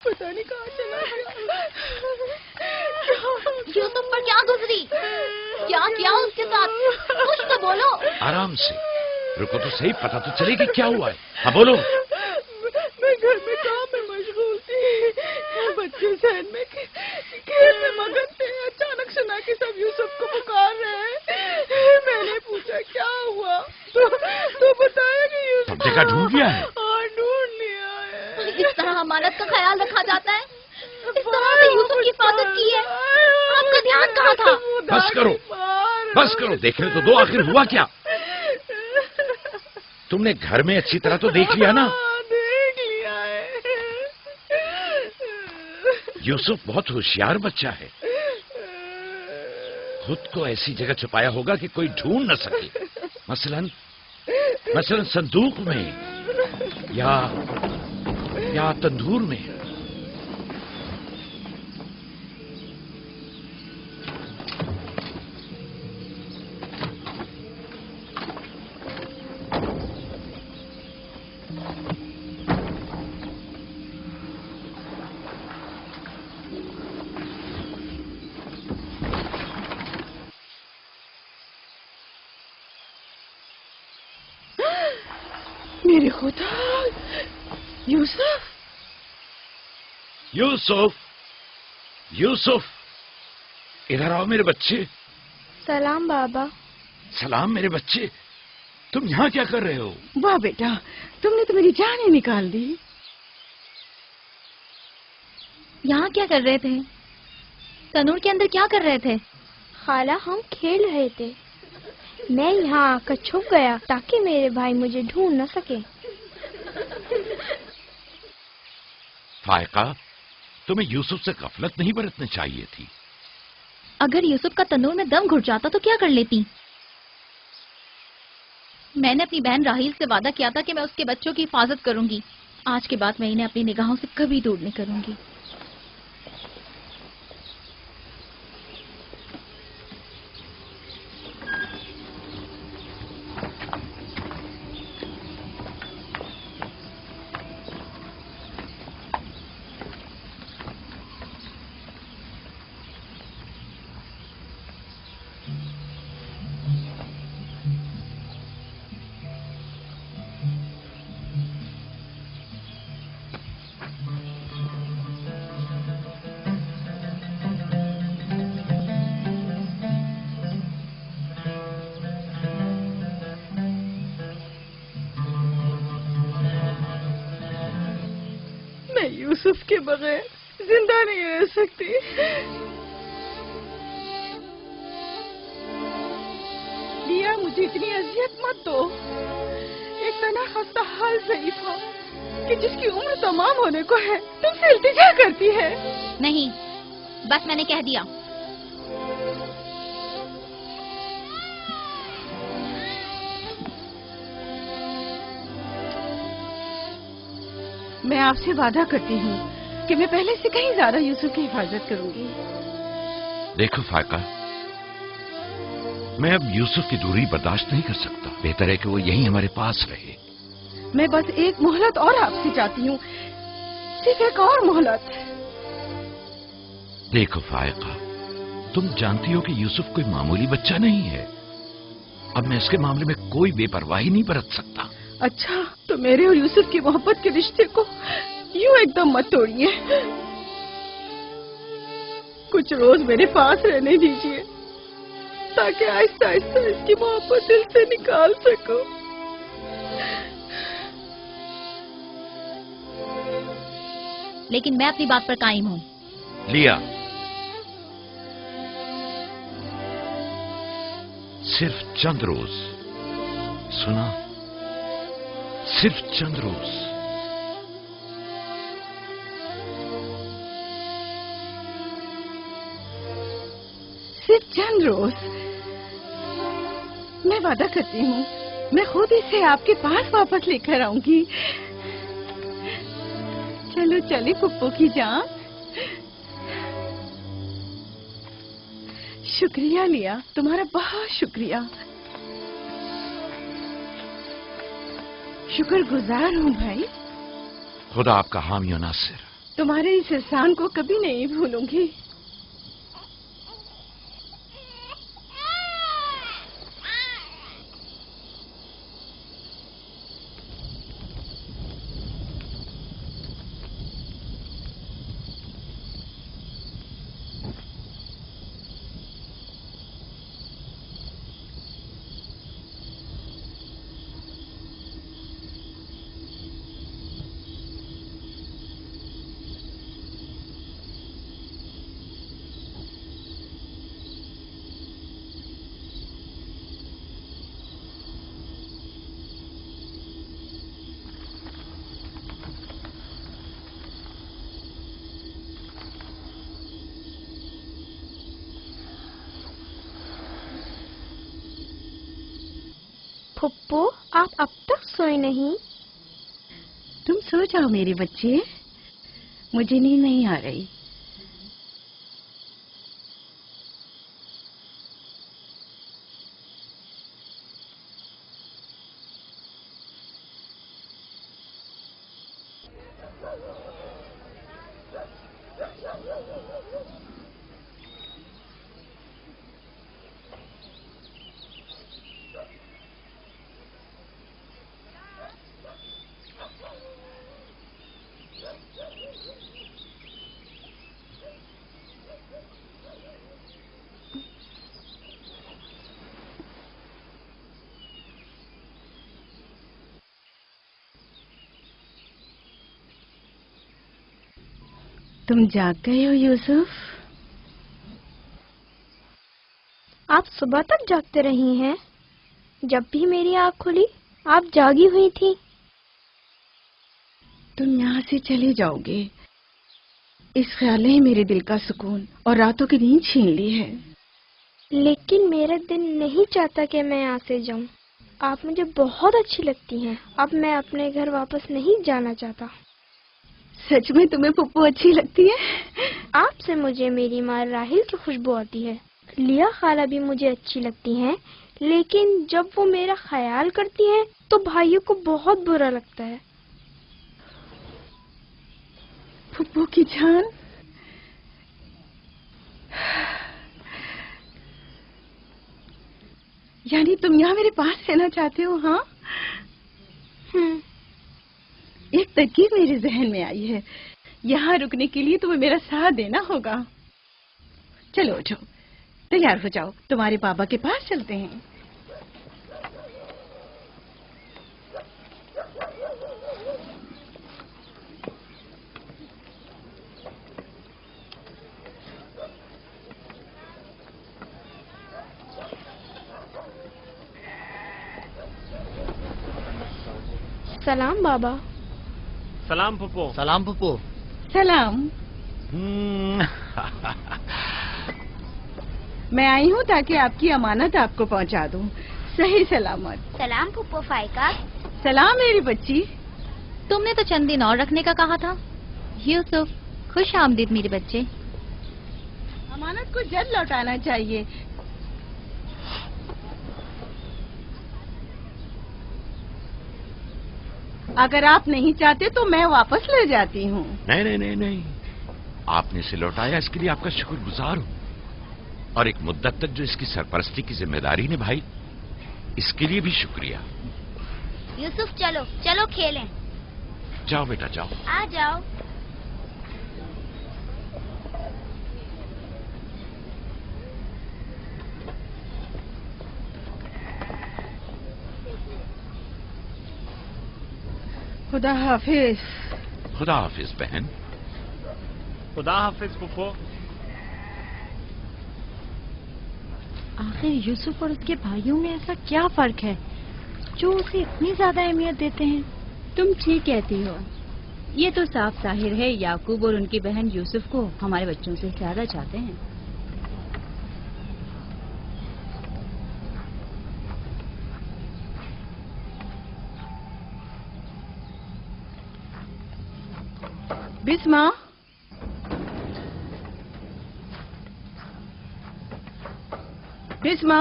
پتہ نہیں کہاں چلا گیا۔ یوسف پر کیا گزری؟ کیا کیا اس کے ساتھ؟ کچھ تو بولو۔ آرام سے رکو تو صحیح، پتہ تو چلے کہ کیا ہوا ہے۔ ہاں بولو۔ میں گھر میں کام میں مشغول تھی، بچے ذہن میں کھیل میں مگن تھے، اچانک سنا کہ سب یوسف کو پکار رہے ہیں۔ میں نے پوچھا کیا ہوا تو بتایا کہ یوسف سب جگہ ڈھونڈ لیا ہے؟ ہاں ڈھونڈ لیا ہے۔ اس طرح امانت کا خیال رکھا جاتا ہے؟ اس طرح سے یوسف کی حفاظت کی ہے؟ آپ کا دھیان کہاں تھا؟ بس کرو بس کرو، دیکھنے تو دو آخر ہوا کیا۔ تم نے گھر میں اچھی طرح تو دیکھ لیا نا؟ دیکھ لیا ہے۔ یوسف بہت ہوشیار بچہ ہے، خود کو ایسی جگہ چھپایا ہوگا کہ کوئی ڈھونڈ نہ سکے، مثلا صندوق میں یا تندور میں۔ میرے خدا، یوسف یوسف یوسف ادھر آؤ میرے بچے۔ سلام بابا۔ سلام میرے بچے، تم یہاں کیا کر رہے ہو؟ واہ بیٹا، تم نے تو میری جان ہی نکال دی۔ یہاں کیا کر رہے تھے؟ تنور کے اندر کیا کر رہے تھے؟ خالہ ہم کھیل رہے تھے، میں یہاں آ کر چھپ گیا تاکہ میرے بھائی مجھے ڈھونڈ نہ سکے۔ فائقہ، تمہیں یوسف سے غفلت نہیں برتنی چاہیے تھی۔ اگر یوسف کا تنور میں دم گھٹ جاتا تو کیا کر لیتی؟ میں نے اپنی بہن راحیل سے وعدہ کیا تھا کہ میں اس کے بچوں کی حفاظت کروں گی۔ آج کے بعد میں انہیں اپنی نگاہوں سے کبھی دور نہیں کروں گی۔ میں یوسف کے بغیر زندہ نہیں رہ سکتی۔ لیا، مجھے اتنی اذیت مت دو۔ ایک تنہا خستہ حال ضعیفہ کہ جس کی عمر تمام ہونے کو ہے تم سے التجا کرتی ہے۔ نہیں، بس میں نے کہہ دیا۔ میں آپ سے وعدہ کرتی ہوں کہ میں پہلے سے کہیں زیادہ یوسف کی حفاظت کروں گی۔ دیکھو فائقہ، میں اب یوسف کی دوری برداشت نہیں کر سکتا، بہتر ہے کہ وہ یہیں ہمارے پاس رہے۔ میں بس ایک مہلت اور آپ سے چاہتی ہوں، صرف ایک اور مہلت۔ دیکھو فائقہ، تم جانتی ہو کہ یوسف کوئی معمولی بچہ نہیں ہے، اب میں اس کے معاملے میں کوئی بے پرواہی نہیں برت سکتا۔ اچھا، تو میرے اور یوسف کی محبت کے رشتے کو یوں ایک دم مت توڑیے، کچھ روز میرے پاس رہنے دیجیے تاکہ آہستہ آہستہ اس کی محبت دل سے نکال سکوں۔ لیکن میں اپنی بات پر قائم ہوں۔ لیا، صرف چند روز، سنا، صرف چند روز۔ صرف چند روز؟ میں وعدہ کرتی ہوں میں خود اسے آپ کے پاس واپس لے کر آؤں گی۔ چلو چلے پپو کی جان۔ شکریہ لیا، تمہارا بہت شکریہ، شکر گزار ہوں بھائی۔ خدا آپ کا حامی و ناصر۔ तुम्हारे इस एहसान को कभी नहीं भूलूंगी। फुप्पो, आप अब तक सोए नहीं? तुम सो जाओ मेरे बच्चे, मुझे नींद नहीं आ रही। तुम जाग गए हो यूसुफ? आप सुबह तक जागते रही हैं? जब भी मेरी आँख खुली आप जागी हुई थी। तुम यहाँ से चले जाओगे, इस ख्याल ने मेरे दिल का सुकून और रातों की नींद छीन ली है। लेकिन मेरा दिल नहीं चाहता कि मैं यहाँ से जाऊँ। आप मुझे बहुत अच्छी लगती हैं। अब मैं अपने घर वापस नहीं जाना चाहता। सच में तुम्हें पुप्पो अच्छी लगती है? आपसे मुझे मेरी माँ राहिल की खुशबू आती है। लिया खाला भी मुझे अच्छी लगती हैं, लेकिन जब वो मेरा ख्याल करती हैं तो भाइयों को बहुत बुरा लगता है। पुप्पो की जान, यानी तुम यहाँ मेरे पास रहना चाहते हो? हाँ, एक तरकीब मेरे जहन में आई है। यहाँ रुकने के लिए तुम्हें मेरा साथ देना होगा। चलो उठो, तैयार हो जाओ, तुम्हारे पापा के पास चलते हैं। सलाम बाबा। सलाम पुप्पो। सलाम पुप्पो। सलाम। मैं आई हूँ ताकि आपकी अमानत आपको पहुँचा दूँ सही सलामत। सलाम फुप्पो फाइका। सलाम मेरी बच्ची। तुमने तो चंद दिन और रखने का कहा था। यूसुफ, खुश आमदीद मेरे बच्चे। अमानत को जल्द लौटाना चाहिए। अगर आप नहीं चाहते तो मैं वापस ले जाती हूँ। नहीं नहीं नहीं नहीं, आपने इसे लौटाया इसके लिए आपका शुक्रगुजार हूँ, और एक मुद्दत तक जो इसकी सरपरस्ती की जिम्मेदारी निभाई इसके लिए भी शुक्रिया। यूसुफ चलो चलो खेलें। जाओ बेटा जाओ। आ जाओ। खुदा हाफिज। खुदा हाफिज बहन। खुदा हाफिज पुप्पो। आखिर यूसुफ और उसके भाइयों में ऐसा क्या फर्क है जो उसे इतनी ज्यादा अहमियत देते हैं? तुम ठीक कहती हो। ये तो साफ जाहिर है याकूब और उनकी बहन यूसुफ को हमारे बच्चों से ज्यादा चाहते हैं। बिस्मा, बिस्मा।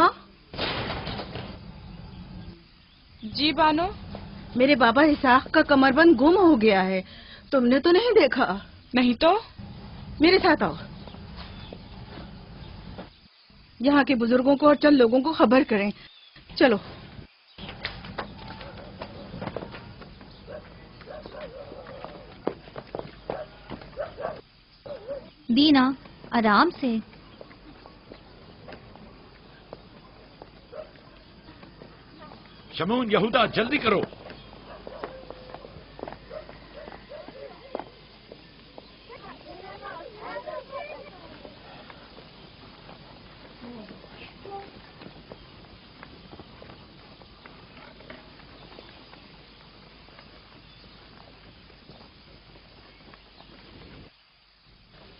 जी बानो। मेरे बाबा इसाक का कमरबंद गुम हो गया है, तुमने तो नहीं देखा? नहीं तो मेरे साथ आओ, यहाँ के बुजुर्गों को और चंद लोगों को खबर करें। चलो। दीना, आराम से। शमून, यहूदा, जल्दी करो।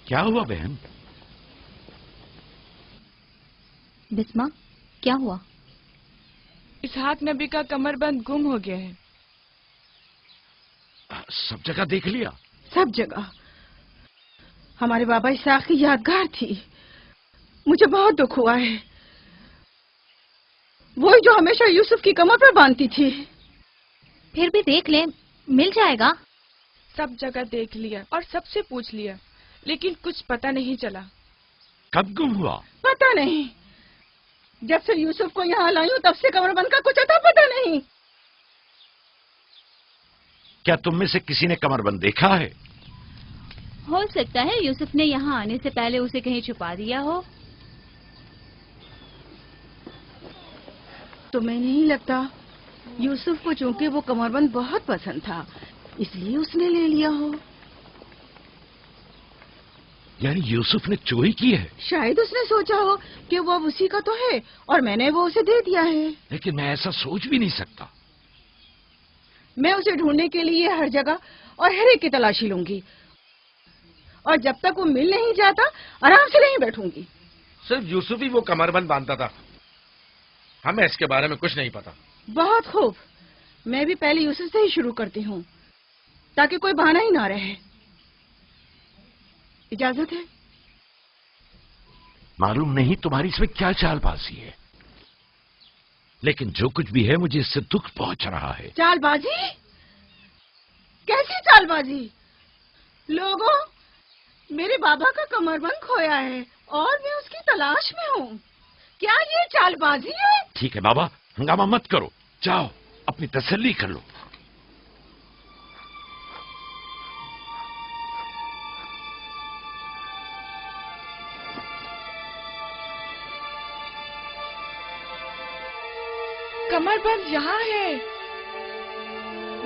क्या हुआ बहन? बिस्मा, क्या हुआ? इसहाक नबी का कमरबंद गुम हो गया है। सब जगह देख लिया? सब जगह। हमारे बाबा इसहाक की यादगार थी। मुझे बहुत दुख हुआ है। वही जो हमेशा यूसुफ की कमर पर बांधती थी। फिर भी देख ले, मिल जाएगा। सब जगह देख लिया और सबसे पूछ लिया, लेकिन कुछ पता नहीं चला। कब गुम हुआ? पता नहीं। जब से यूसुफ को यहाँ लाई हूँ तब से कमरबंद का कुछ अता पता नहीं। क्या तुम में से किसी ने कमरबंद देखा है? हो सकता है यूसुफ ने यहाँ आने से पहले उसे कहीं छुपा दिया हो। तुम्हें नहीं लगता यूसुफ को चूंकि वो कमरबंद बहुत पसंद था इसलिए उसने ले लिया हो? यानी यूसुफ ने चोरी की है? शायद उसने सोचा हो कि वो अब उसी का तो है और मैंने वो उसे दे दिया है। लेकिन मैं ऐसा सोच भी नहीं सकता। मैं उसे ढूंढने के लिए हर जगह और हर एक की तलाशी लूंगी और जब तक वो मिल नहीं जाता आराम से नहीं बैठूंगी। सिर्फ यूसुफ ही वो कमरबंद बांधता था, हमें इसके बारे में कुछ नहीं पता। बहुत खूब। मैं भी पहले यूसुफ से ही शुरू करती हूँ ताकि कोई बहाना ही ना रहे। इजाजत है? मालूम नहीं तुम्हारी इसमें क्या चालबाजी है, लेकिन जो कुछ भी है मुझे इससे दुख पहुंच रहा है। चालबाजी? कैसी चालबाजी? लोगों, मेरे बाबा का कमरबंद खोया है और मैं उसकी तलाश में हूँ। क्या ये चालबाजी है? ठीक है बाबा, हंगामा मत करो, जाओ अपनी तसल्ली कर लो। कमरबंद यहाँ है।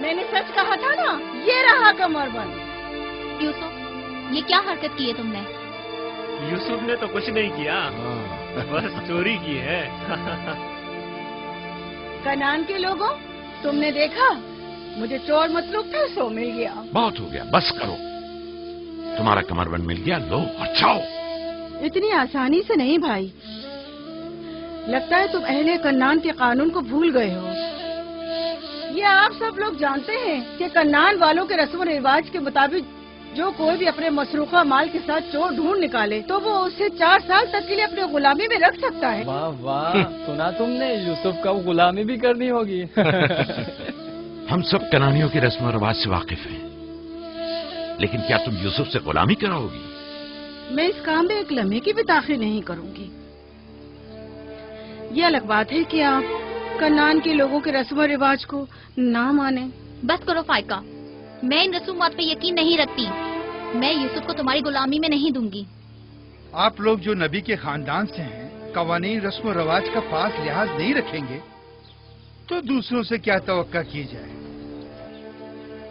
मैंने सच कहा था ना, ये रहा कमरबंद। यूसुफ, ये क्या हरकत की है तुमने? यूसुफ ने तो कुछ नहीं किया, बस चोरी की है। कनान के लोगों, तुमने देखा, मुझे चोर मतलूब था, सो मिल गया। बहुत हो गया, बस करो। तुम्हारा कमरबंद मिल गया, लो और जाओ। इतनी आसानी से नहीं भाई। लगता है तुम अहले कन्नान के कानून को भूल गए हो। ये आप सब लोग जानते हैं कि कन्नान वालों के रस्म रिवाज के मुताबिक जो कोई भी अपने मसरूखा माल के साथ चोर ढूंढ निकाले तो वो उसे 4 साल तक के लिए अपने गुलामी में रख सकता है। वाह वाह, सुना तुमने, यूसुफ का गुलामी भी करनी होगी। हम सब कनानियों के रस्म रिवाज से वाकिफ हैं, लेकिन क्या तुम यूसुफ से गुलामी कराओगी? मैं इस काम में एक लम्हे की भी ताखीर नहीं करूंगी। ये अलग बात है कि आप कन्नान के लोगों के रस्म रिवाज को ना माने। बस करो फाइका, मैं इन रसूमात पे यकीन नहीं रखती। मैं यूसुफ को तुम्हारी गुलामी में नहीं दूंगी। आप लोग जो नबी के खानदान से हैं, कवानीन रस्म रवाज का पास लिहाज नहीं रखेंगे तो दूसरों से क्या तवक्का की जाए।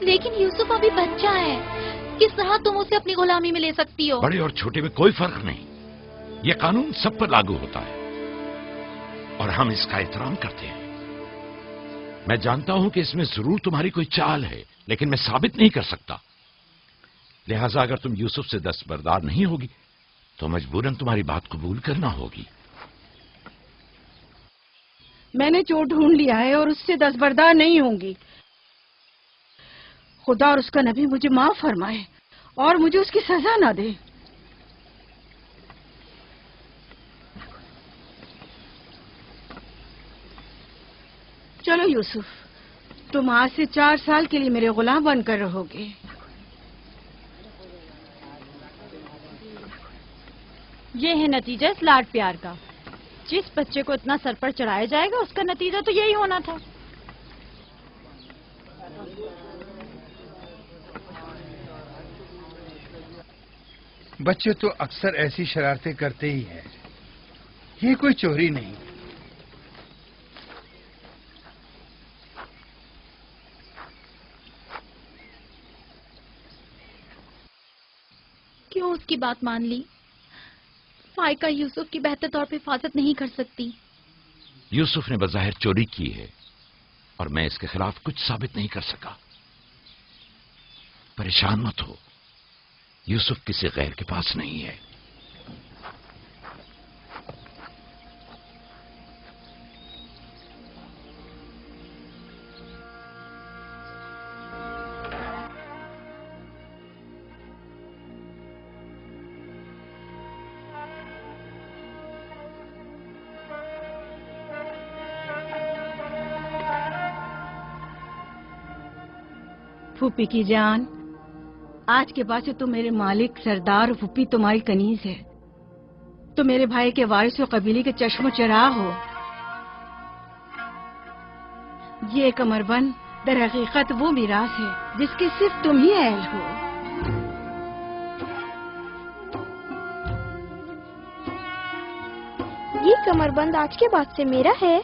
लेकिन यूसुफ अभी बच्चा है, किस तरह तुम उसे अपनी गुलामी में ले सकती हो? बड़े और छोटे में कोई फर्क नहीं, ये कानून सब पर लागू होता है और हम इसका एहतराम करते हैं। मैं जानता हूं कि इसमें जरूर तुम्हारी कोई चाल है, लेकिन मैं साबित नहीं कर सकता। लिहाजा अगर तुम यूसुफ से दस्तबरदार नहीं होगी तो मजबूरन तुम्हारी बात कबूल करना होगी। मैंने चोर ढूंढ लिया है और उससे दस्तबरदार नहीं होंगी। खुदा और उसका नबी मुझे माफ फरमाए और मुझे उसकी सजा ना दे। चलो यूसुफ, तुम आज से 4 साल के लिए मेरे गुलाम बनकर रहोगे। یہ ہے نتیجہ اس لاڈ پیار کا. جس بچے کو اتنا سر پر چڑھایا جائے گا اس کا نتیجہ تو یہی ہونا تھا. بچے تو اکثر ایسی شرارتیں کرتے ہی ہیں. یہ کوئی چوری نہیں. کیوں اس کی بات مان لی؟ فائقہ یوسف کی بہتر طور پہ حفاظت نہیں کر سکتی. یوسف نے بظاہر چوری کی ہے اور میں اس کے خلاف کچھ ثابت نہیں کر سکا. پریشان مت ہو، یوسف کسی غیر کے پاس نہیں ہے. پھوپھی کی جان، آج کے بعد سے تو میرے مالک سردار اور پھوپھی تمہاری کنیز ہے. تو میرے بھائی کے وارث و قبیلے کے چشم و چراغ ہو. یہ کمر بند در حقیقت وہ میراث ہے جس کی صرف تم ہی اہل ہو. یہ کمر بند آج کے بعد سے میرا ہے.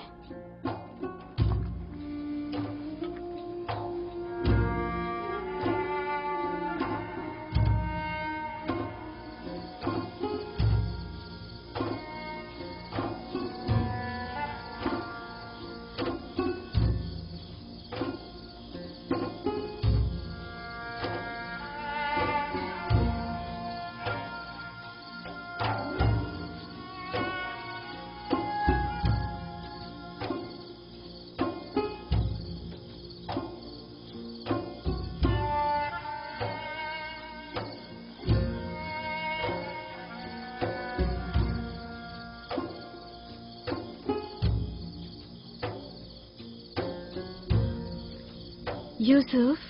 یوسف،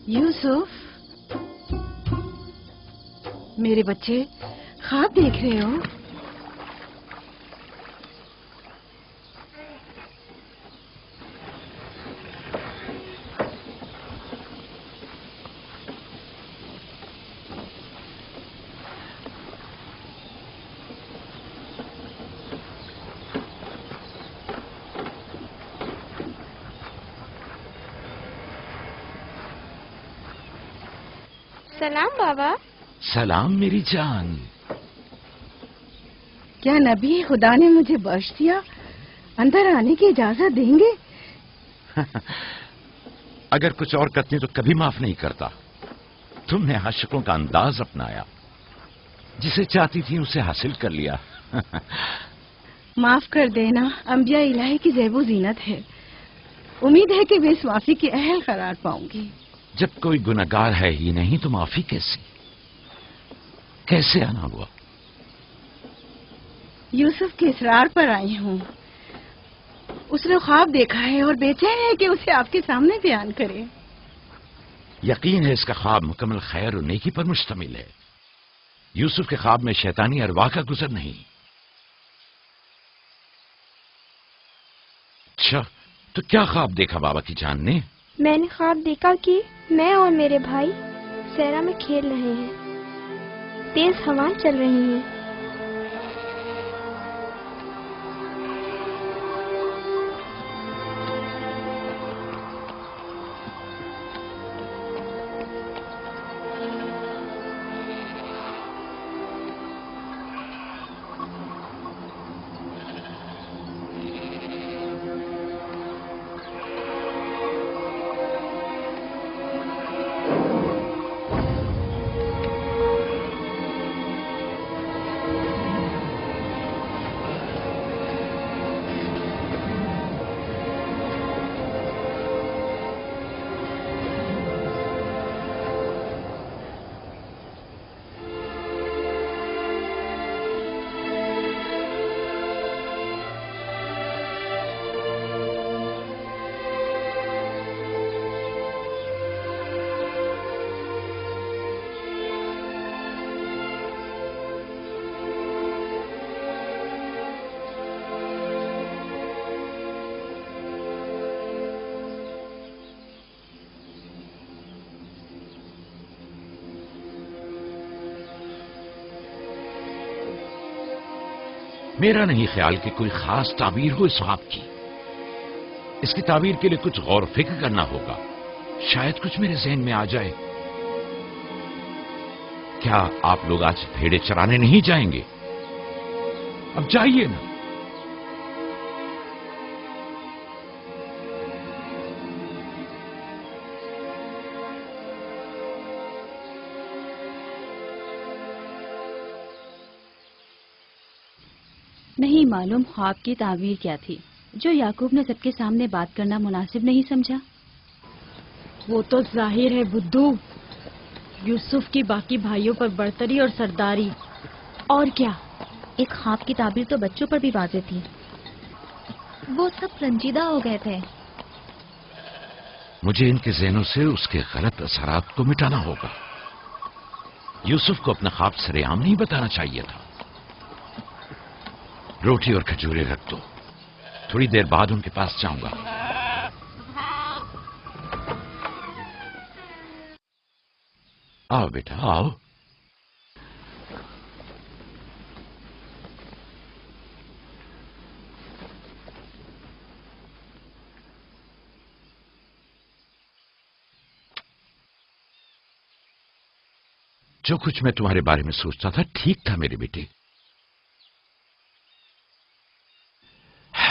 یوسف، میرے بچے خواب دیکھ رہے ہو؟ سلام بابا. سلام میری جان. کیا نبی خدا نے مجھے بخش دیا؟ اندر آنے کی اجازت دیں گے؟ اگر کچھ اور کرتی تو کبھی معاف نہیں کرتا. تم نے عاشقوں کا انداز اپنایا، جسے چاہتی تھی اسے حاصل کر لیا. معاف کر دینا انبیاء الہی کی زیب و زینت ہے. امید ہے کہ میں اس معافی کے اہل قرار پاؤں گی. جب کوئی گنہگار ہے ہی نہیں تو معافی کیسے آنا ہوا؟ یوسف کے اصرار پر آئی ہوں. اس نے خواب دیکھا ہے اور بے چین ہے کہ اسے آپ کے سامنے بیان کرے. یقین ہے اس کا خواب مکمل خیر و نیکی پر مشتمل ہے. یوسف کے خواب میں شیطانی ارواح کا گزر نہیں. اچھا، تو کیا خواب دیکھا بابا کی جان نے؟ میں نے خواب دیکھا کہ میں اور میرے بھائی صحرا میں کھیل رہے ہیں. تیز ہوائیں چل رہی ہیں. मेरा नहीं ख्याल कि कोई खास ताबीर हो इस ख्वाब की। इसकी ताबीर के लिए कुछ गौर फिक्र करना होगा, शायद कुछ मेरे ज़हन में आ जाए। क्या आप लोग आज भेड़े चराने नहीं जाएंगे? अब जाइए ना। नहीं मालूम ख्वाब की ताबीर क्या थी जो याकूब ने सबके सामने बात करना मुनासिब नहीं समझा। वो तो जाहिर है बुद्धू, यूसुफ की बाकी भाइयों पर बर्तरी और सरदारी। और क्या? एक ख्वाब की ताबीर तो बच्चों पर भी वाज़ेह थी। वो सब रंजीदा हो गए थे। मुझे इनके ज़हनों से उसके गलत असरात को मिटाना होगा। यूसुफ को अपना ख्वाब सरेआम नहीं बताना चाहिए था। रोटी और खजूरें रख दो, थोड़ी देर बाद उनके पास जाऊंगा। आओ बेटा आओ। जो कुछ मैं तुम्हारे बारे में सोचता था ठीक था मेरे बेटे।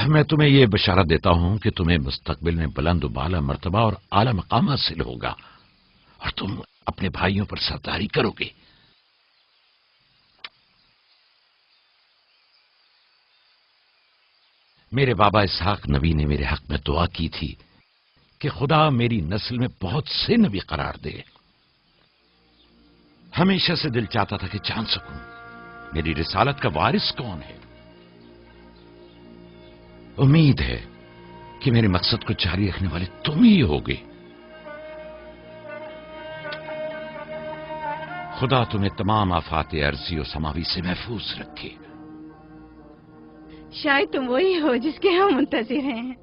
मैं तुम्हें यह बशारत देता हूं कि तुम्हें मुस्तकबिल में बुलंद बाला मर्तबा और आला मकाम हासिल होगा और तुम अपने भाइयों पर सरदारी करोगे। मेरे बाबा इसहाक नबी ने मेरे हक में दुआ की थी कि खुदा मेरी नस्ल में बहुत से नबी करार दे। हमेशा से दिल चाहता था कि जान सकूं मेरी रिसालत का वारिस कौन है। उम्मीद है कि मेरे मकसद को जारी रखने वाले तुम ही होगे। खुदा तुम्हें तमाम आफात अर्जी और समावी से महफूज रखे। शायद तुम वही हो जिसके हम मुंतज़िर हैं।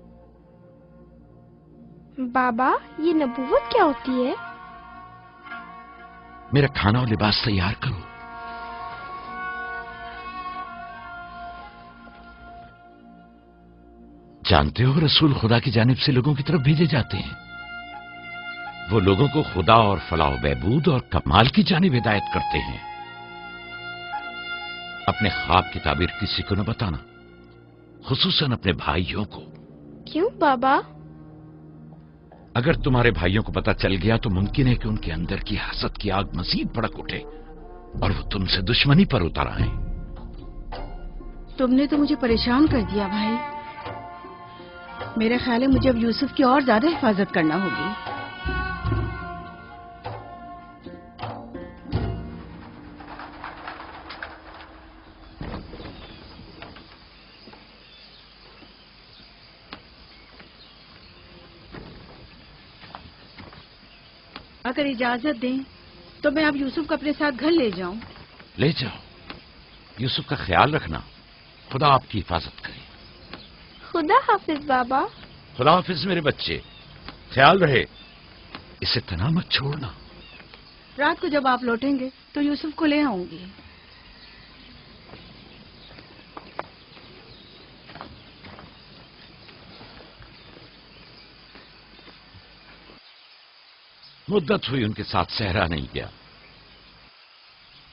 बाबा, ये नबूवत क्या होती है? मेरा खाना और लिबास तैयार करो। जानते हो रसूल खुदा की जानिब से लोगों की तरफ भेजे जाते हैं। वो लोगों को खुदा और फलाह बहबूद और कमाल की जानिब हिदायत करते हैं। अपने ख्वाब की ताबीर किसी को न बताना, खुसूसन अपने भाइयों को। क्यों बाबा? अगर तुम्हारे भाइयों को पता चल गया तो मुमकिन है कि उनके अंदर की हसद की आग मजीद भड़क उठे और वो तुमसे दुश्मनी पर उतर आए। तुमने तो मुझे परेशान कर दिया भाई। मेरे ख्याल है मुझे अब यूसुफ की और ज्यादा हिफाजत करना होगी। अगर इजाजत दें तो मैं अब यूसुफ को अपने साथ घर ले जाऊं। ले जाओ। यूसुफ का ख्याल रखना। खुदा आपकी हिफाजत करे। खुदा हाफिज बाबा। खुदा हाफिज मेरे बच्चे। ख्याल रहे, इसे तना मत छोड़ना। रात को जब आप लौटेंगे तो यूसुफ को ले आऊंगी। मुद्दत हुई उनके साथ सहरा नहीं गया।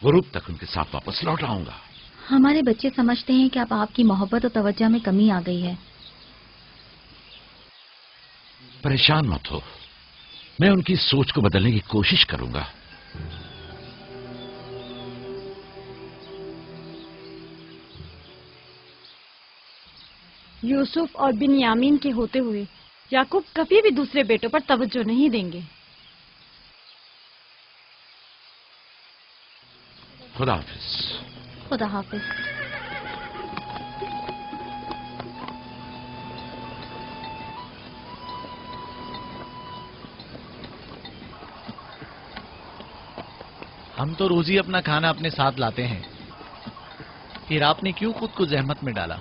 गुरूब तक उनके साथ वापस लौट आऊंगा। हमारे बच्चे समझते हैं कि अब आपकी मोहब्बत और तवज्जो में कमी आ गई है। परेशान मत हो, मैं उनकी सोच को बदलने की कोशिश करूंगा। यूसुफ और बिन्यामीन के होते हुए याकूब कभी भी दूसरे बेटों पर तवज्जो नहीं देंगे। खुदा हाफिज। खुदा हाफिज। हम तो रोज ही अपना खाना अपने साथ लाते हैं, फिर आपने क्यों खुद को जहमत में डाला?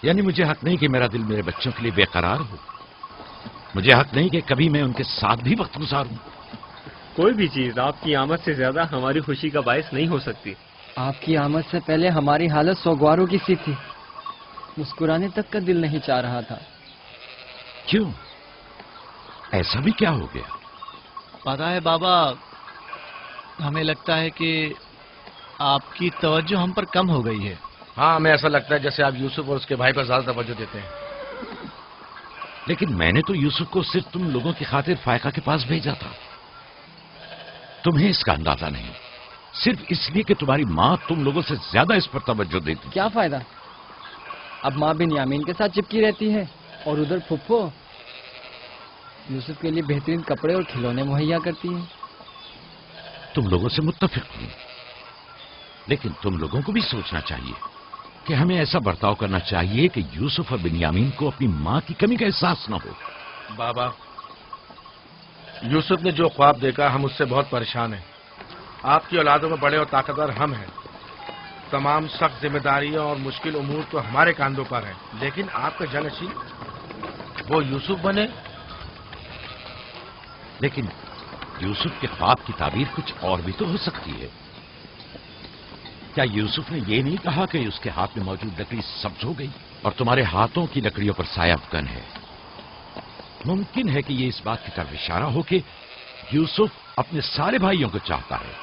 यानी मुझे हक नहीं कि मेरा दिल मेरे बच्चों के लिए बेकरार हो। मुझे हक नहीं कि कभी मैं उनके साथ भी वक्त गुजारूं। कोई भी चीज आपकी आमद से ज्यादा हमारी खुशी का बायस नहीं हो सकती। آپ کی آمد سے پہلے ہماری حالت سوگواروں کی سی تھی. مسکرانے تک کا دل نہیں چاہ رہا تھا. کیوں؟ ایسا بھی کیا ہو گیا؟ پتا ہے بابا، ہمیں لگتا ہے کہ آپ کی توجہ ہم پر کم ہو گئی ہے. ہاں، ہمیں ایسا لگتا ہے جیسے آپ یوسف اور اس کے بھائی پر زیادہ توجہ دیتے ہیں. لیکن میں نے تو یوسف کو صرف تم لوگوں کی خاطر فائقہ کے پاس بھیجا تھا. تمہیں اس کا اندازہ نہیں، صرف اس لیے کہ تمہاری ماں تم لوگوں سے زیادہ اس پر توجہ دیتی. کیا فائدہ؟ اب ماں بنیامین کے ساتھ چپکی رہتی ہے اور ادھر پھپھو یوسف کے لیے بہترین کپڑے اور کھلونے مہیا کرتی ہیں. تم لوگوں سے متفق ہوں، لیکن تم لوگوں کو بھی سوچنا چاہیے کہ ہمیں ایسا برتاؤ کرنا چاہیے کہ یوسف اور بنیامین کو اپنی ماں کی کمی کا احساس نہ ہو. بابا، یوسف نے جو خواب دیکھا ہم اس سے بہت پریشان ہیں. آپ کی اولادوں میں بڑے اور طاقتور ہم ہیں. تمام سخت ذمہ داریاں اور مشکل امور تو ہمارے کاندھوں پر ہیں، لیکن آپ کا جانشین وہ یوسف بنے. لیکن یوسف کے خواب کی تعبیر کچھ اور بھی تو ہو سکتی ہے. کیا یوسف نے یہ نہیں کہا کہ اس کے ہاتھ میں موجود لکڑی سبز ہو گئی اور تمہارے ہاتھوں کی لکڑیوں پر سایہ افکن ہے؟ ممکن ہے کہ یہ اس بات کی طرف اشارہ ہو کہ یوسف اپنے سارے بھائیوں کو چاہتا ہے،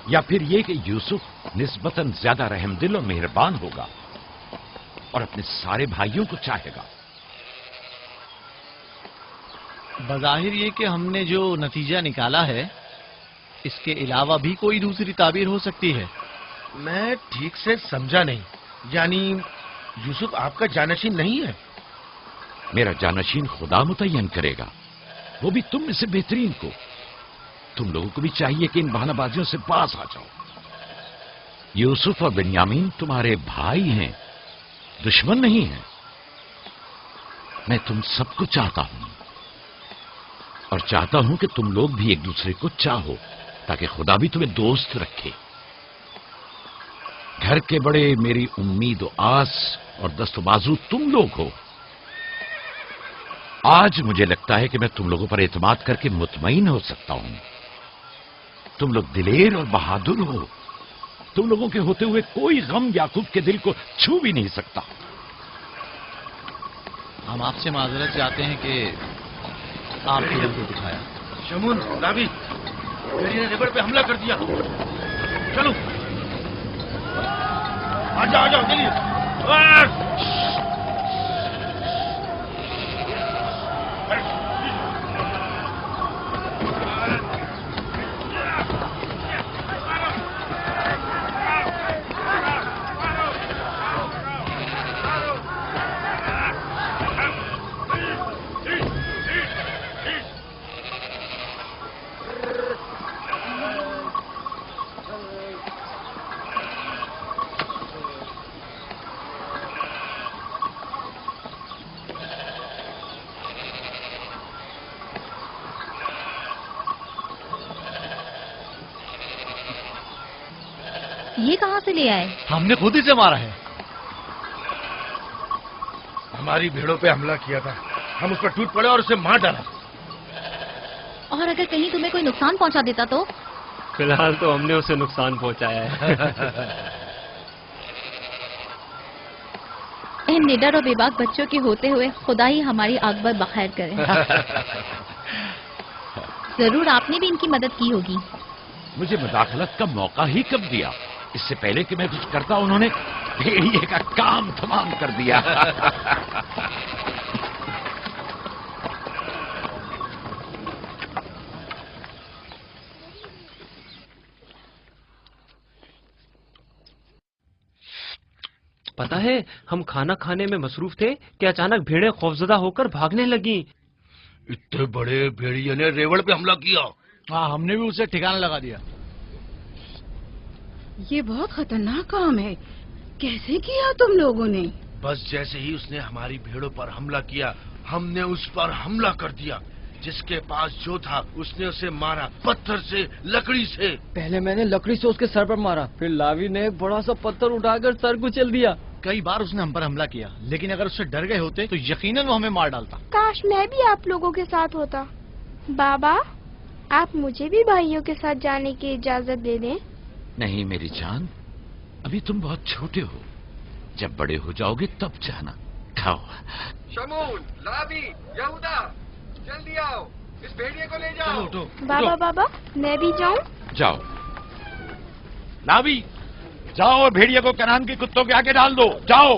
یا پھر یہ کہ یوسف نسبتاً زیادہ رحم دل اور مہربان ہوگا اور اپنے سارے بھائیوں کو چاہے گا. بظاہر یہ کہ ہم نے جو نتیجہ نکالا ہے اس کے علاوہ بھی کوئی دوسری تعبیر ہو سکتی ہے. میں ٹھیک سے سمجھا نہیں. یعنی یوسف آپ کا جانشین نہیں ہے؟ میرا جانشین خدا متعین کرے گا، وہ بھی تم میں سے بہترین کو. تم لوگوں کو بھی چاہیے کہ ان بہانہ بازیوں سے باز آ جاؤ. یوسف اور بنیامین تمہارے بھائی ہیں، دشمن نہیں ہیں. میں تم سب کو چاہتا ہوں اور چاہتا ہوں کہ تم لوگ بھی ایک دوسرے کو چاہو تاکہ خدا بھی تمہیں دوست رکھے. گھر کے بڑے میری امید و آس اور دست و بازو تم لوگ ہو. آج مجھے لگتا ہے کہ میں تم لوگوں پر اعتماد کر کے مطمئن ہو سکتا ہوں. تم لوگ دلیر اور بہادر ہو. تم لوگوں کے ہوتے ہوئے کوئی غم یعقوب کے دل کو چھو بھی نہیں سکتا. ہم آپ سے معذرت چاہتے ہیں کہ آپ نے ہم کو دکھایا. شمون، راوی، میری نے ریبر پہ حملہ کر دیا. چلو آ جاؤ چلیے. یہ کہاں سے لے آئے؟ ہم نے خود ہی سے مارا ہے. ہماری بھیڑوں پہ حملہ کیا تھا، ہم اس پر ٹوٹ پڑے اور اسے مار ڈالا. اور اگر کہیں تمہیں کوئی نقصان پہنچا دیتا تو؟ فی الحال تو ہم نے اسے نقصان پہنچایا ہے. ان نڈر اور بے باک بچوں کے ہوتے ہوئے خدا ہی ہماری عاقبت بخیر کرے. ضرور آپ نے بھی ان کی مدد کی ہوگی. مجھے مداخلت کا موقع ہی کب دیا؟ اس سے پہلے کہ میں کچھ کرتا انہوں نے بھیڑیے کا کام تمام کر دیا. پتا ہے ہم کھانا کھانے میں مصروف تھے کہ اچانک بھیڑیں خوفزدہ ہو کر بھاگنے لگیں. اتنے بڑے بھیڑیے نے ریوڑ پہ حملہ کیا. ہاں، ہم نے بھی اسے ٹھکانا لگا دیا. یہ بہت خطرناک کام ہے. کیسے کیا تم لوگوں نے؟ بس جیسے ہی اس نے ہماری بھیڑوں پر حملہ کیا ہم نے اس پر حملہ کر دیا. جس کے پاس جو تھا اس نے اسے مارا، پتھر سے، لکڑی سے. پہلے میں نے لکڑی سے اس کے سر پر مارا، پھر لاوی نے ایک بڑا سا پتھر اٹھا کر سر کو چل دیا. کئی بار اس نے ہم پر حملہ کیا، لیکن اگر اس سے ڈر گئے ہوتے تو یقیناً وہ ہمیں مار ڈالتا. کاش میں بھی آپ لوگوں کے ساتھ ہوتا. بابا، آپ مجھے بھی بھائیوں کے ساتھ جانے کی اجازت دے دیں. नहीं मेरी जान, अभी तुम बहुत छोटे हो, जब बड़े हो जाओगे तब जाना। खाओ। शमून, लाबी, यहूदा, जल्दी आओ, इस भेड़िए को ले जाओ। बाबा बाबा, मैं भी जाऊं? जाओ। लावी, जाओ भेड़िए को कनान के कुत्तों के आगे डाल दो, जाओ।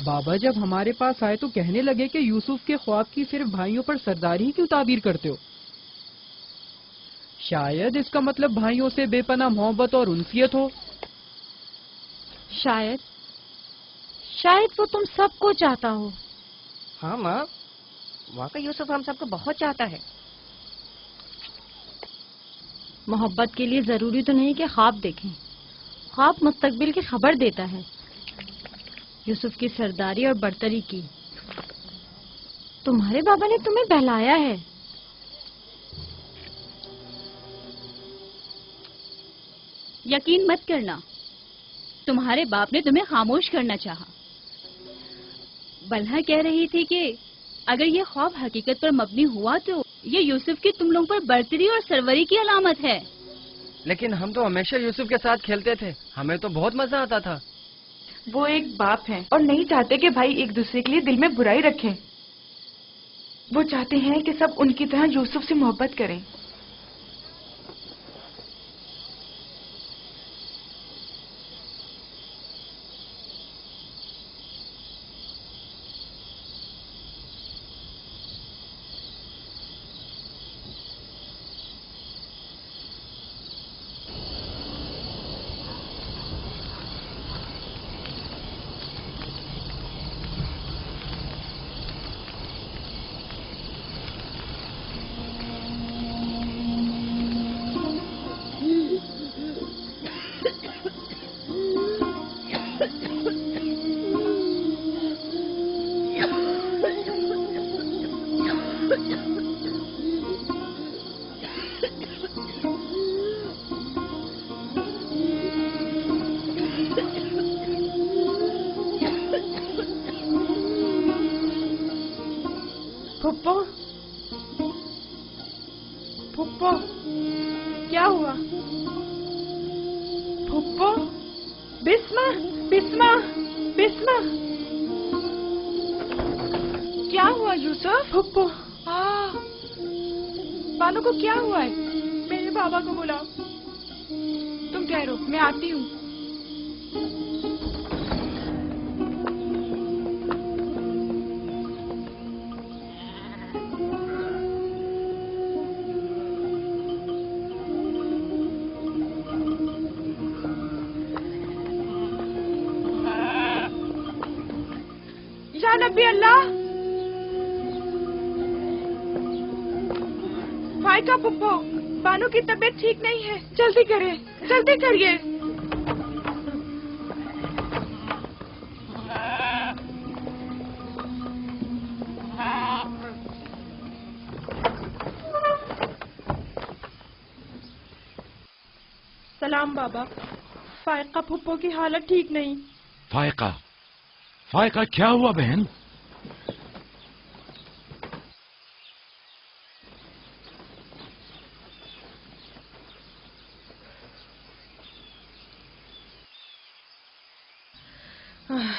बाबा जब हमारे पास आए तो कहने लगे कि यूसुफ के ख्वाब की सिर्फ भाइयों पर सरदारी ही क्यों ताबीर करते हो? शायद इसका मतलब भाइयों से बेपनाह मोहब्बत और उनसियत हो। शायद वो तुम सबको चाहता हो। हाँ माँ, वाकई यूसुफ हम सबको बहुत चाहता है। मोहब्बत के लिए जरूरी तो नहीं कि ख्वाब देखें, ख्वाब मुस्तकबिल की खबर देता है। यूसुफ की सरदारी और बरतरी की तुम्हारे बाबा ने तुम्हें बहलाया है। यकीन मत करना, तुम्हारे बाप ने तुम्हें खामोश करना चाहा। बल्हा कह रही थी कि अगर ये ख्वाब हकीकत पर मबनी हुआ तो ये यूसुफ की तुम लोगों पर बरतरी और सरवरी की अलामत है। लेकिन हम तो हमेशा यूसुफ के साथ खेलते थे, हमें तो बहुत मजा आता था। वो एक बाप हैं और नहीं चाहते कि भाई एक दूसरे के लिए दिल में बुराई रखें। वो चाहते हैं कि सब उनकी तरह यूसुफ से मोहब्बत करें। फुप्पो, फुप्पो, क्या हुआ? फुप्पो, बिस्मा, बिस्मा, बिस्मा, क्या हुआ यूसुफ? फुप्पो, बानो को क्या हुआ है? मेरे बाबा को बुलाओ। तुम ठहरो, मैं आती हूँ। नबी अल्लाह, फायका पुप्पो, बानो की तबीयत ठीक नहीं है, जल्दी करें, जल्दी करिए। सलाम बाबा, फायका पुप्पो की हालत ठीक नहीं। फायका, फायका क्या हुआ बहन?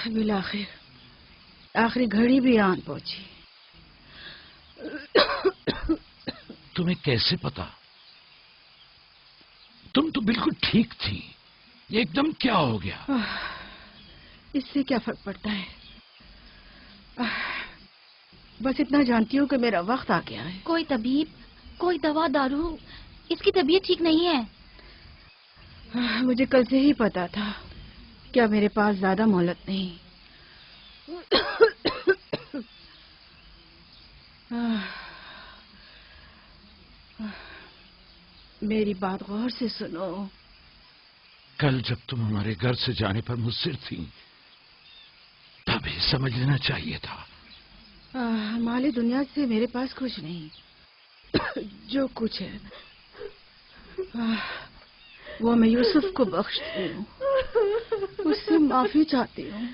बिलाखिर आखिरी घड़ी भी आन पहुंची। तुम्हें कैसे पता? तुम तो बिल्कुल ठीक थी, ये एकदम क्या हो गया? इससे क्या फर्क पड़ता है? बस इतना जानती हूँ कि मेरा वक्त आ गया है। कोई तबीब, कोई दवा दारू, इसकी तबीयत ठीक नहीं है। मुझे कल से ही पता था, क्या मेरे पास ज्यादा मोहलत नहीं। मेरी बात गौर से सुनो। कल जब तुम हमारे घर से जाने पर मुस्सिर थी, तभी समझ लेना चाहिए था। माली दुनिया से मेरे पास कुछ नहीं। जो कुछ है वो मैं यूसुफ को बख्शती हूँ, उससे माफी चाहती हूँ।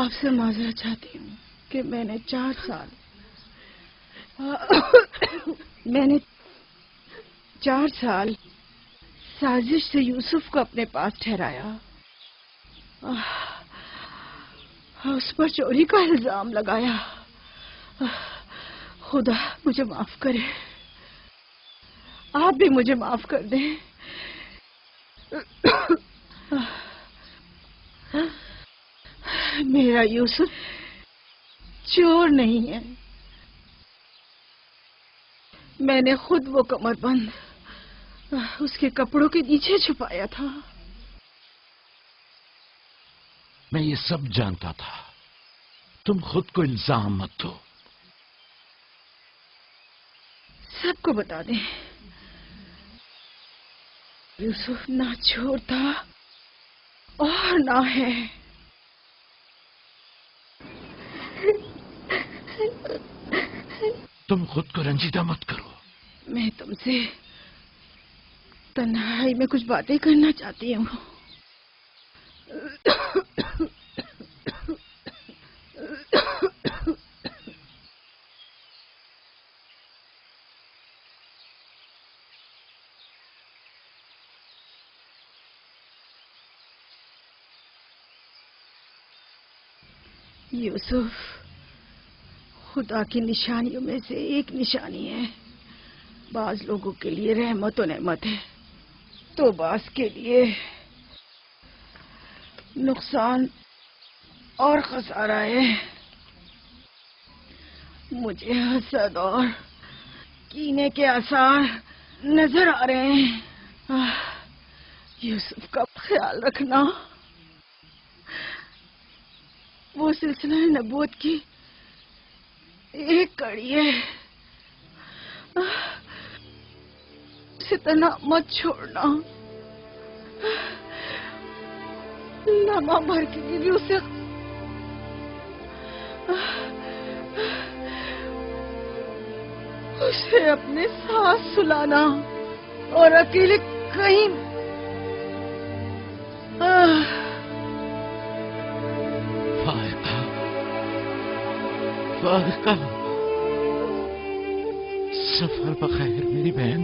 آپ سے معذرت چاہتی ہوں کہ میں نے 4 سال سازش سے یوسف کو اپنے پاس ٹھہرایا، اس پر چوری کا الزام لگایا۔ خدا مجھے معاف کرے، آپ بھی مجھے معاف کر دیں۔ میرا یوسف چور نہیں ہے، میں نے خود وہ کمر بند اس کے کپڑوں کے نیچے چھپایا تھا۔ میں یہ سب جانتا تھا، تم خود کو الزام مت دو۔ سب کو بتا دیں، یوسف نہ چور تھا اور نہ ہے۔ تم خود کو رنجیدہ مت کرو۔ میں تم سے تنہائی میں کچھ باتیں کرنا چاہتی ہوں۔ یوسف خدا کی نشانیوں میں سے ایک نشانی ہے۔ بعض لوگوں کے لیے رحمت و نعمت ہے تو بعض کے لیے نقصان اور خسارہ ہے۔ مجھے حسد اور کینے کے آثار نظر آ رہے ہیں۔ یوسف کا خیال رکھنا، وہ سلسلہ نبوت کی ایک کڑی ہے، اسے تنہا مت چھوڑنا۔ لمحہ بھر کے لیے بھی اسے اپنے ساتھ سلانا اور اکیلے کہیں فائقہ، سفر بخیر میری بہن۔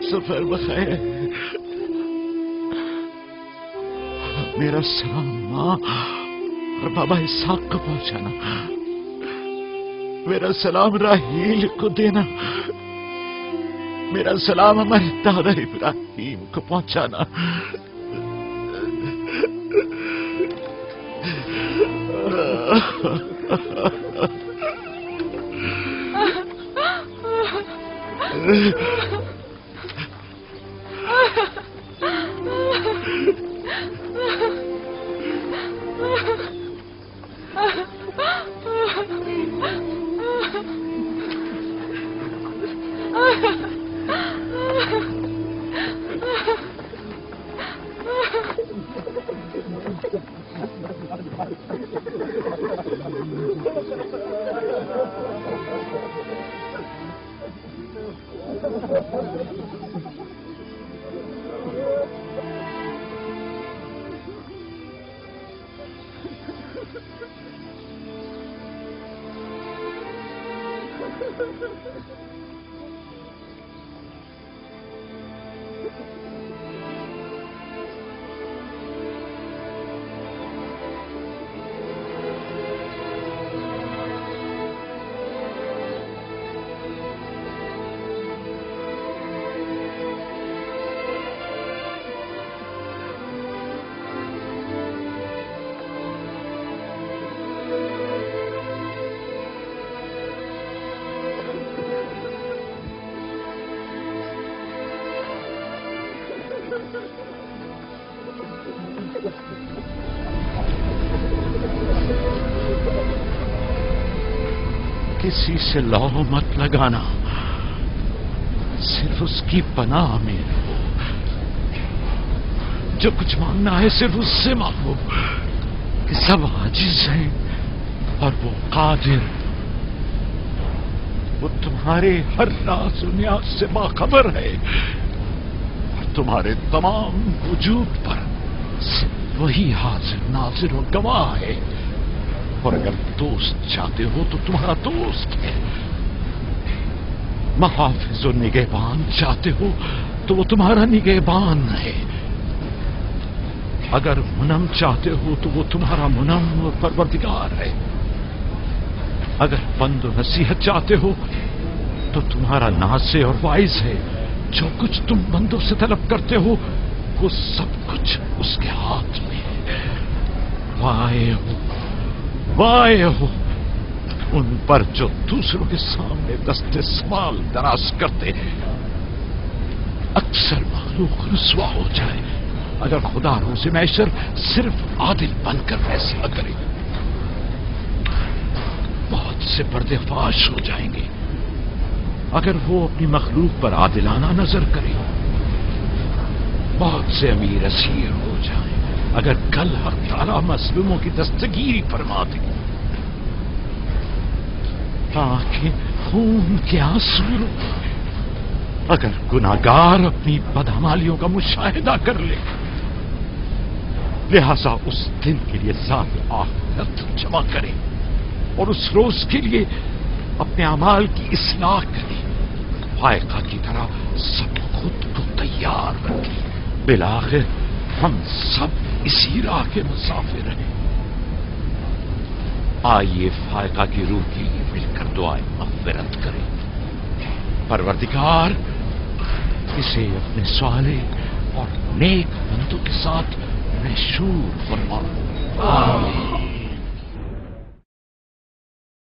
سفر بخیر۔ میرا سلام ماں اور بابا اسحاق کو پہنچانا، میرا سلام راہیل کو دینا، میرا سلام ہمارے دادا ابراہیم کو پہنچانا۔ کسی سے لو مت لگانا، صرف اس کی پناہ میں رہو۔ جو کچھ مانگنا ہے صرف اس سے مانگو کہ سب عاجز ہیں اور وہ قادر، وہ تمہارے ہر راز و نیاز سے باخبر ہے اور तुम्हारे तमाम वजूद पर सिर्फ वही हाजिर नाजिर और गवाह है। और अगर दोस्त चाहते हो तो तुम्हारा दोस्त है, महाफिज और निगहबान चाहते हो तो वो तुम्हारा निगहबान है, अगर मुनम चाहते हो तो वो तुम्हारा मुनम और परवरदिगार है, अगर बंद और नसीहत चाहते हो तो तुम्हारा नासे और वाइज है। जो कुछ तुम बंदों से तलब करते हो वो सब कुछ उसके हाथ में है। वाए हो उन पर जो दूसरों के सामने दस्ते सवाल दराज करते हैं। अक्सर मालूम रुसवा हो जाए अगर खुदा रोज़े महशर सिर्फ आदिल बनकर फैसला करे। बहुत से पर्देफाश हो जाएंगे अगर वो अपनी मखलूक पर आदिलाना नजर करे। बहुत से अमीर असीर हो जाएं अगर कल हक ताला मजलूमों की दस्तगीरी फरमा दे। आंखें खून के आंसू रोए अगर गुनाहगार अपनी बदअमालियों का मुशाहिदा कर ले। लिहाजा उस दिन के लिए ज़ात आखिरत जमा करें और उस रोज के लिए अपने अमाल की इस्लाह करें। फायका की तरह सब खुद को तैयार रखें। बिलाखिर हम सब इसी राह के मुसाफिर हैं। आइए फायका की रूह के लिए मिलकर दुआएं मग़फ़िरत करें। परवरदिगार इसे अपने साले और नेक बंदों के साथ महशूर फरमा। आमीन।